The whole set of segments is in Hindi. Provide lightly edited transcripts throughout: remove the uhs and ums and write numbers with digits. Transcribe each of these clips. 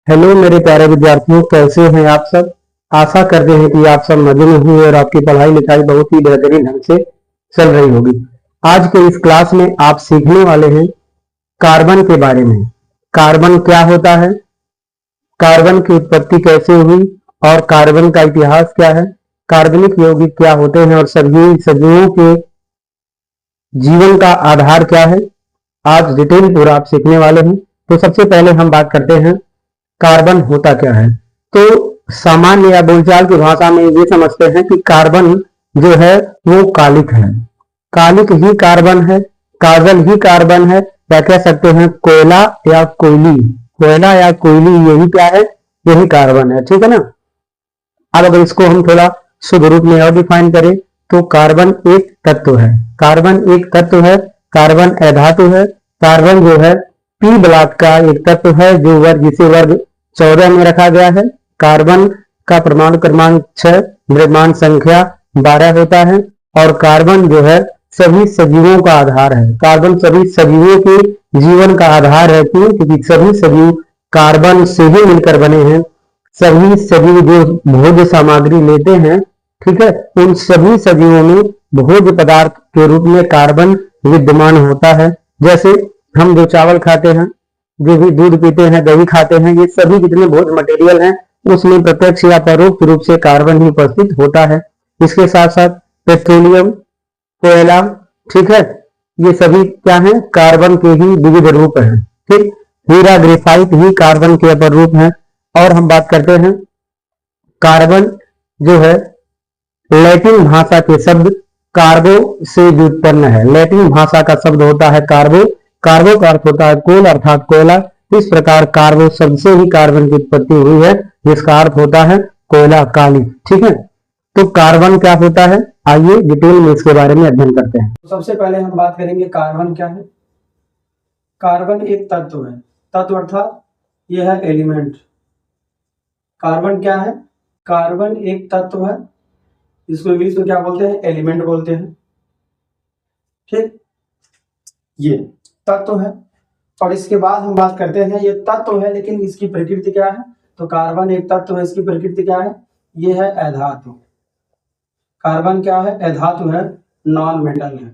हेलो मेरे प्यारे विद्यार्थियों, कैसे हैं आप सब। आशा करते हैं कि आप सब मजे में हुए और आपकी पढ़ाई लिखाई बहुत ही बेहतरीन ढंग से चल रही होगी। आज के इस क्लास में आप सीखने वाले हैं कार्बन के बारे में। कार्बन क्या होता है, कार्बन की उत्पत्ति कैसे हुई और कार्बन का इतिहास क्या है, कार्बनिक यौगिक क्या होते हैं और सभी सजीवों के जीवन का आधार क्या है। आज डिटेल पूरा आप सीखने वाले हैं। तो सबसे पहले हम बात करते हैं कार्बन होता क्या है। तो सामान्य या बोलचाल की भाषा में ये समझते हैं कि कार्बन जो है वो कालिक है। कालिक ही कार्बन है, काजल ही कार्बन है, या कह सकते हैं कोयला या कोयली। कोयला या कोयली यही क्या है, यही कार्बन है। ठीक है ना। अब अगर इसको हम थोड़ा शुद्ध रूप में और डिफाइन करें तो कार्बन एक तत्व है। कार्बन एक तत्व है, कार्बन अधातु है। कार्बन जो है पी ब्लॉक का एक तत्व है जो जिसे वर्ग 14 में रखा गया है। कार्बन का परमाणु क्रमांक 6, द्रव्यमान संख्या 12 होता है और कार्बन जो है सभी सजीवों का आधार है। कार्बन सभी सजीवों के जीवन का आधार है। क्यों? क्योंकि सभी सजीव कार्बन से ही मिलकर बने हैं। सभी सजीव जो भोज्य सामग्री लेते हैं, ठीक है, उन सभी सजीवों में भोज्य पदार्थ के रूप में कार्बन विद्यमान होता है। जैसे हम जो चावल खाते हैं, जो भी दूध पीते हैं, दही खाते हैं, ये सभी जितने भोज्य मटेरियल हैं उसमें प्रत्यक्ष या परोक्ष रूप से कार्बन ही उपस्थित होता है। इसके साथ साथ पेट्रोलियम, कोयला, ठीक है, ये सभी क्या है, कार्बन के ही विविध रूप हैं। ठीक, हीरा ग्रेफाइट ही कार्बन के अपर रूप है। और हम बात करते हैं कार्बन जो है लैटिन भाषा के शब्द कार्बो से व्युत्पन्न है। लैटिन भाषा का शब्द होता है कार्बो। कार्बो का अर्थ होता है कोल अर्थात कोयला। इस प्रकार कार्बो शब्द से ही कार्बन की उत्पत्ति हुई है, जिसका अर्थ होता है कोयला, काली। ठीक है, तो कार्बन क्या होता है, आइए डिटेल में इसके बारे में अध्ययन करते हैं। सबसे पहले हम बात करेंगे कार्बन क्या है। कार्बन एक तत्व है। तत्व अर्थात यह है एलिमेंट। कार्बन क्या है? कार्बन एक तत्व है, इसको इंग्लिश में क्या बोलते हैं, एलिमेंट बोलते हैं। ठीक, ये तत्व है। और इसके बाद हम बात करते हैं, ये तत्व है लेकिन इसकी प्रकृति क्या है। तो कार्बन एक तत्व है, इसकी प्रकृति क्या है, ये है अधातु। कार्बन क्या है, अधातु है, नॉन मेटल है।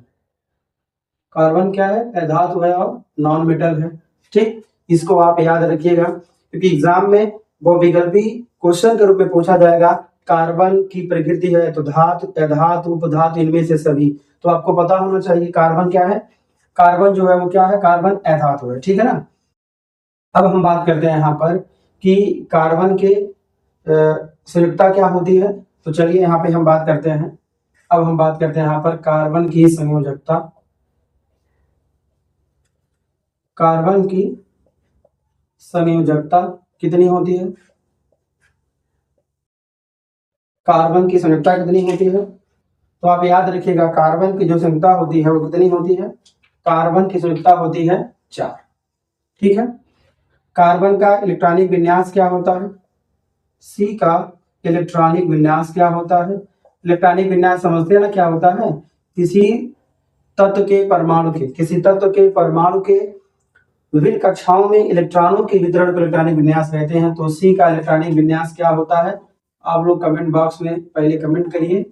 कार्बन क्या है, अधातु है और नॉन मेटल है। ठीक, इसको आप याद रखिएगा क्योंकि एग्जाम में वो विकल्पी क्वेश्चन के रूप में पूछा जाएगा। कार्बन की प्रकृति है तो धातु, अधातु, उपधातु, इनमें से सभी। तो आपको पता होना चाहिए कार्बन क्या है। कार्बन जो है वो क्या है, कार्बन अधातु है। ठीक है ना। अब हम बात करते हैं यहाँ पर कि कार्बन के संयुक्ता क्या होती है। तो चलिए यहाँ पे हम बात करते हैं। अब हम बात करते हैं यहाँ पर कार्बन की संयोजकता। कार्बन की संयोजकता कितनी होती है? कार्बन की संयोजकता कितनी होती है? तो आप याद रखिएगा कार्बन की जो संयोजकता होती है वो कितनी होती है? कार्बन की संयोजकता होती है 4। ठीक है। कार्बन का इलेक्ट्रॉनिक विन्यास क्या होता है? सी का इलेक्ट्रॉनिक विन्यास क्या होता है? इलेक्ट्रॉनिक विन्यास समझते हैं ना क्या होता है? किसी तत्व के परमाणु के विभिन्न कक्षाओं में इलेक्ट्रॉनों के वितरण को इलेक्ट्रॉनिक विन्यास कहते हैं। तो सी का इलेक्ट्रॉनिक विन्यास क्या होता है? आप लोग कमेंट बॉक्स में पहले कमेंट करिए,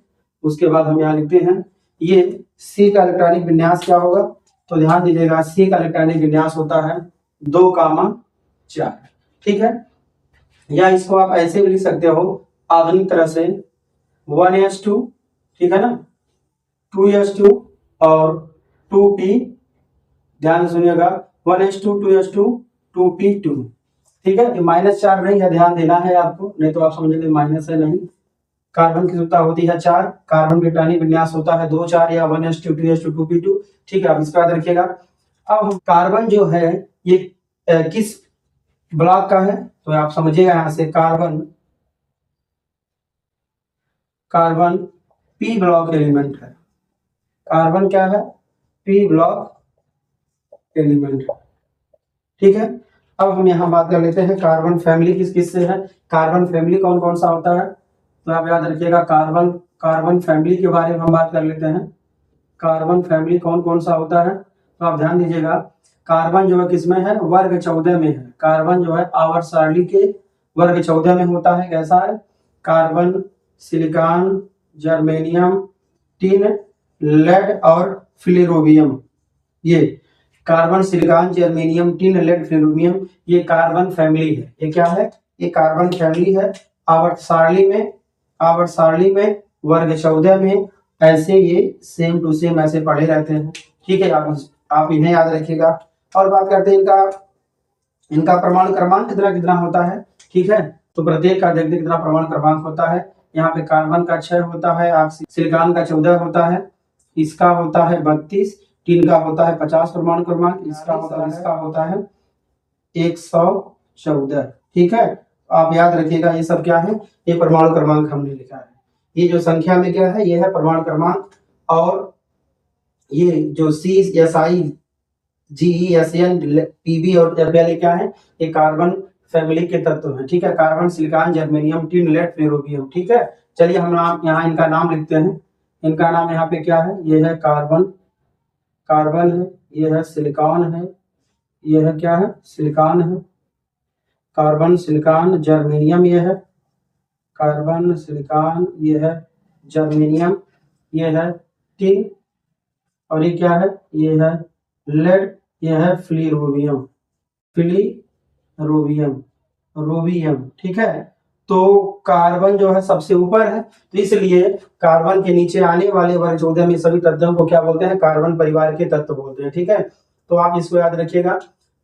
उसके बाद हम यहाँ लिखते हैं ये सी का इलेक्ट्रॉनिक विन्यास क्या होगा। तो ध्यान दीजिएगा सी का इलेक्ट्रॉनिक विन्यास होता है 2,4। ठीक है, या इसको आप ऐसे भी लिख सकते हो आधुनिक तरह से 1s2, ठीक है ना, 2s2 और 2p। ध्यान से सुनिएगा 1s2, 2s2, 2p2। ठीक है, -4 नहीं है, ध्यान देना है आपको, नहीं तो आप समझ लेंगे माइनस है। नहीं, कार्बन की संयुक्ता होती है 4, कार्बन का इलेक्ट्रॉनिक विन्यास होता है 2, 4 या 1s2, 2s2, 2p2। ठीक है, आप इसका याद रखिएगा। अब हम कार्बन जो है ये किस ब्लॉक का है, तो आप समझिएगा यहां से कार्बन पी ब्लॉक एलिमेंट है। कार्बन क्या है? P block element. ठीक है, अब हम यहाँ बात कर लेते हैं कार्बन फैमिली किस किस से है। कार्बन फैमिली कौन कौन सा होता है, तो आप याद रखिएगा कार्बन फैमिली के बारे में हम बात कर लेते हैं। कार्बन फैमिली कौन कौन सा होता है, तो आप ध्यान दीजिएगा कार्बन जो है किसमें है, वर्ग 14 में है। कार्बन जो है आवर्त सारणी के वर्ग 14 में होता है। कैसा है, carbon, silicon, germanium, tin, lead और फ्लोरीन। ये carbon, silicon, germanium, tin, lead, fluorine ये कार्बन फैमिली है। ये क्या है, ये कार्बन फैमिली है। आवर्त सारणी में वर्ग 14 में ऐसे ये सेम टू सेम ऐसे पढ़े रहते हैं। ठीक है, आप इन्हें याद रखिएगा। और बात करते हैं इनका परमाणु क्रमांक कितना कितना होता है। ठीक है, तो प्रत्येक का देखते कितना परमाणु क्रमांक होता है। यहाँ पे कार्बन का 6 होता है, सिलिकॉन का 14 होता है, इसका होता है 32, टिन का होता है 50 परमाणु क्रमांक, इसका होता है 114। ठीक है, आप याद रखिएगा ये सब क्या है, ये परमाणु क्रमांक हमने लिखा है। ये जो संख्या में क्या है, ये है परमाणु क्रमांक। और ये जो CSI, GeSN, Pb और Fl क्या है, ये कार्बन फैमिली के तत्व हैं। ठीक है, carbon, silicon, germanium, tin, lead, fluorine. ठीक है, चलिए हम यहाँ इनका नाम लिखते हैं। इनका नाम यहाँ पे क्या है, ये है कार्बन है, ये है सिलिकॉन है, ये है क्या है, सिलिकॉन है, कार्बन, सिलिकॉन, जर्मेनियम, ये है कार्बन, सिलिकॉन, ये है जर्मेनियम, ये है टिन, और ये क्या है, ये है लेड, ये है फ्लोरीन। ठीक है, तो कार्बन जो है सबसे ऊपर है, तो इसलिए कार्बन के नीचे आने वाले वर्ग 14 में सभी तत्वों को क्या बोलते हैं, कार्बन परिवार के तत्व बोलते हैं। ठीक है, तो आप इसको याद रखिएगा।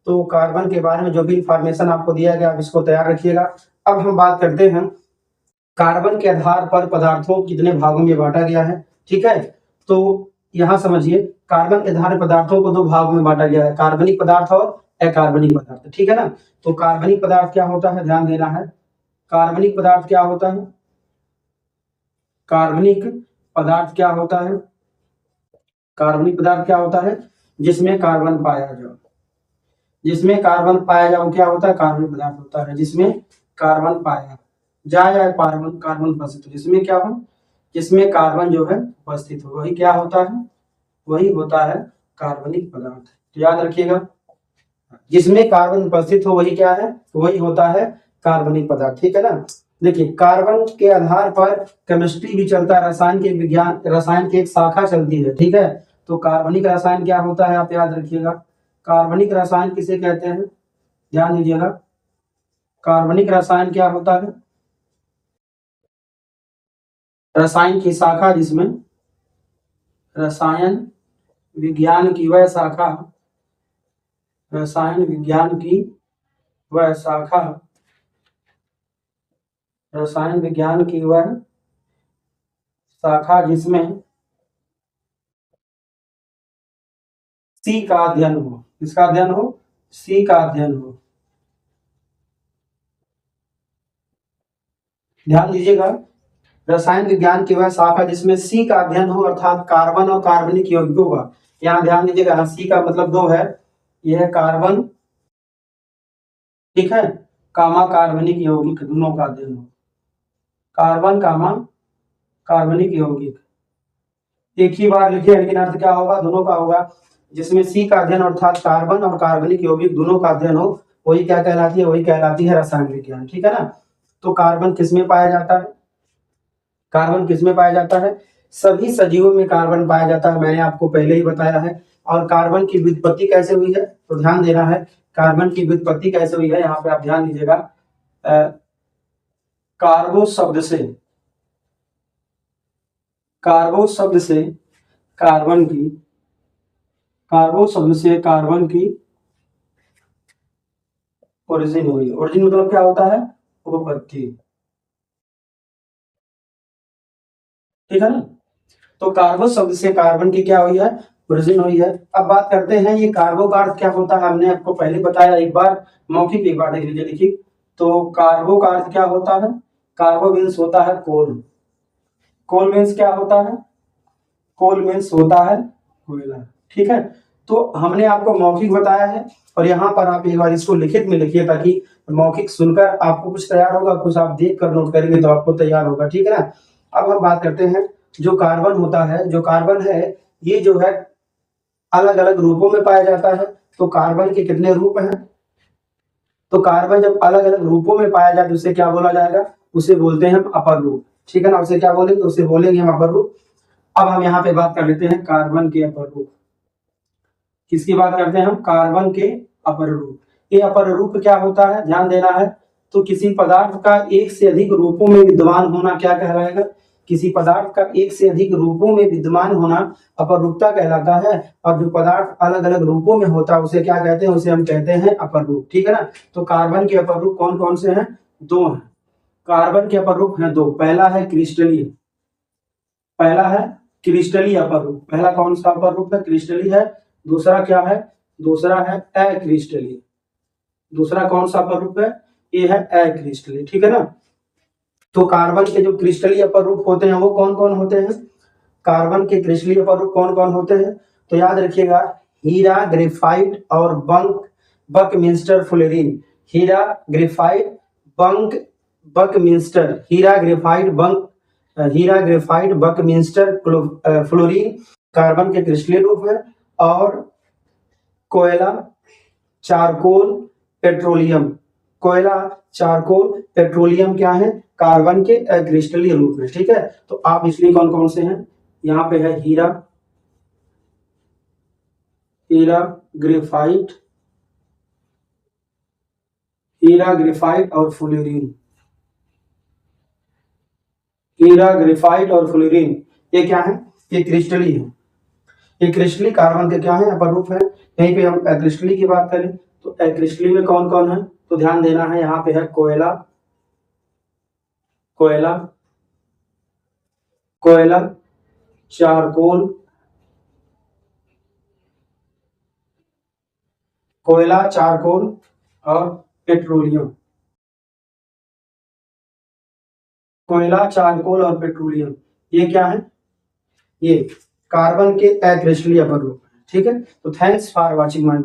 तो कार्बन के बारे में जो भी इंफॉर्मेशन आपको दिया गया आप इसको तैयार रखिएगा। अब हम बात करते हैं कार्बन के आधार पर पदार्थों को कितने भागों में बांटा गया है। ठीक है, तो यहाँ समझिए कार्बन के आधार पदार्थों को 2 भागों में बांटा गया है, कार्बनिक पदार्थ और अकार्बनिक पदार्थ। ठीक है ना, तो कार्बनिक पदार्थ क्या होता है, ध्यान देना है। कार्बनिक पदार्थ क्या होता है, कार्बनिक पदार्थ क्या होता है, कार्बनिक पदार्थ क्या होता है, जिसमें कार्बन पाया जाओ, क्या होता है, कार्बनिक पदार्थ होता है जिसमें कार्बन पाया जाए कार्बन उपस्थित हो, जिसमें क्या हो, जिसमें कार्बन जो है उपस्थित हो, वही क्या होता है, वही होता है कार्बनिक पदार्थ। तो याद रखिएगा, जिसमें कार्बन उपस्थित हो वही क्या है, वही होता है कार्बनिक पदार्थ। ठीक है ना, देखिए कार्बन के आधार पर केमिस्ट्री भी चलता है, रसायन की एक शाखा चलती है। ठीक है, तो कार्बनिक रसायन क्या होता है, आप याद रखिएगा। कार्बनिक रसायन किसे कहते हैं, ध्यान दीजिएगा। कार्बनिक रसायन क्या होता है, रसायन की शाखा, जिसमें रसायन विज्ञान की वह शाखा, रसायन विज्ञान की वह शाखा, रसायन विज्ञान की वह शाखा जिसमें सी का अध्ययन हो, किसका अध्ययन हो, सी का अध्ययन हो। ध्यान दीजिएगा, रसायन विज्ञान की वह शाखा जिसमें सी का अध्ययन हो, अर्थात कार्बन और कार्बनिक यौगिकों का। यहाँ ध्यान दीजिएगा, सी का मतलब 2 है, यह है कार्बन, ठीक है, कामा कार्बनिक यौगिक, दोनों का अध्ययन हो, कार्बन कामा कार्बनिक यौगिक। एक ही बार लिखिए, लेकिन अर्थ क्या होगा, दोनों का होगा। जिसमें सी का अध्ययन अर्थात कार्बन और कार्बनिक यौगिक दोनों का अध्ययन हो, वही क्या कहलाती है, वही कहलाती है रसायन विज्ञान। ठीक है ना, तो कार्बन किसमें पाया जाता है, कार्बन किसमें पाया जाता है, सभी सजीवों में कार्बन पाया जाता है, मैंने आपको पहले ही बताया है। और कार्बन की व्युत्पत्ति कैसे हुई है, तो ध्यान देना है, कार्बन की व्युत्पत्ति कैसे हुई है, यहाँ पे आप ध्यान दीजिएगा। कार्बो शब्द से कार्बन की ओरिजिन हुई। ओरिजिन मतलब क्या होता है, उत्पत्ति। ठीक है ना, तो कार्बो शब्द से कार्बन की क्या हुई है, ओरिजिन हुई है। अब बात करते हैं ये कार्बो का अर्थ क्या होता है, हमने आपको पहले बताया, एक बार मौखिक एक बार देख लीजिए। देखिए, तो कार्बो का अर्थ क्या होता है, कार्बो मीन्स होता है कोल, कोल मीन्स क्या होता है, कोल मीन्स होता है कोयला। ठीक है, तो हमने आपको मौखिक बताया है, और यहाँ पर आप एक बार इसको लिखित में लिखिए, ताकि मौखिक सुनकर आपको कुछ तैयार होगा, कुछ आप देख कर नोट करेंगे तो आपको तैयार होगा। ठीक है ना, अब हम बात करते हैं जो कार्बन होता है, जो कार्बन है, ये जो है अलग अलग रूपों में पाया जाता है। तो कार्बन के कितने रूप हैं? तो कार्बन जब अलग अलग रूपों में पाया जाए तो उसे क्या बोला जाएगा? उसे बोलते हैं हम अपर रूप, ठीक है ना। उसे क्या बोलेंगे? उसे बोलेंगे हम अपर रूप। अब हम यहाँ पे बात कर लेते हैं कार्बन के अपर रूप। किसकी बात करते हैं हम? कार्बन के अपर रूप। ये अपर रूप क्या होता है, ध्यान देना है। तो किसी पदार्थ का एक से अधिक रूपों में विद्यमान होना क्या कहलाएगा? किसी पदार्थ का एक से अधिक रूपों में विद्यमान होना अपर रूपता कहलाता है। और जो पदार्थ अलग अलग रूपों में होता है उसे क्या कहते हैं? उसे हम कहते हैं अपर रूप, ठीक है ना। तो कार्बन के अपर रूप कौन कौन से हैं? दो हैं। कार्बन के अपर रूप हैं दो। पहला है क्रिस्टलीय, पहला है क्रिस्टलीय अपर रूप। पहला कौन सा अपर रूप है? क्रिस्टलीय है। दूसरा क्या है? दूसरा है अक्रिस्टलीय। दूसरा कौन सा अपर रूप है? ये है अक्रिस्टलीय, ठीक है ना। तो कार्बन के जो क्रिस्टलीय अपर रूप होते हैं वो कौन कौन होते हैं? कार्बन के क्रिस्टलीय अपर रूप कौन कौन होते हैं? तो याद रखिएगा, हीरा, ग्रेफाइट और बकमिंस्टर फ्लोरीन। हीरा, ग्रेफाइट, बकमिंस्टर, हीरा, ग्रेफाइट, बकमिंस्टर, फ्लोरीन कार्बन के क्रिस्टलीय रूप है। और कोयला, चारकोल, पेट्रोलियम, कोयला, चारकोल, पेट्रोलियम क्या है? कार्बन के अक्रिस्टलीय रूप में, ठीक है। तो आप इसलिए कौन कौन से हैं? यहाँ पे है हीरा, ग्रेफाइट, और फ्लोरीन। हीरा, ग्रेफाइट और फ्लोरीन ये क्या है? ये क्रिस्टलीय है। ये क्रिस्टलीय कार्बन के क्या है? अपर रूप है। यहीं पे हम अक्रिस्टलीय की बात करें तो अक्रिस्टलीय में कौन कौन है? तो ध्यान देना है, यहाँ पे है कोयला, चारकोल, और पेट्रोलियम। कोयला, चारकोल और पेट्रोलियम ये क्या है? ये कार्बन के अक्रिस्टलीय अपर रूप है, ठीक है। तो thanks for watching my video.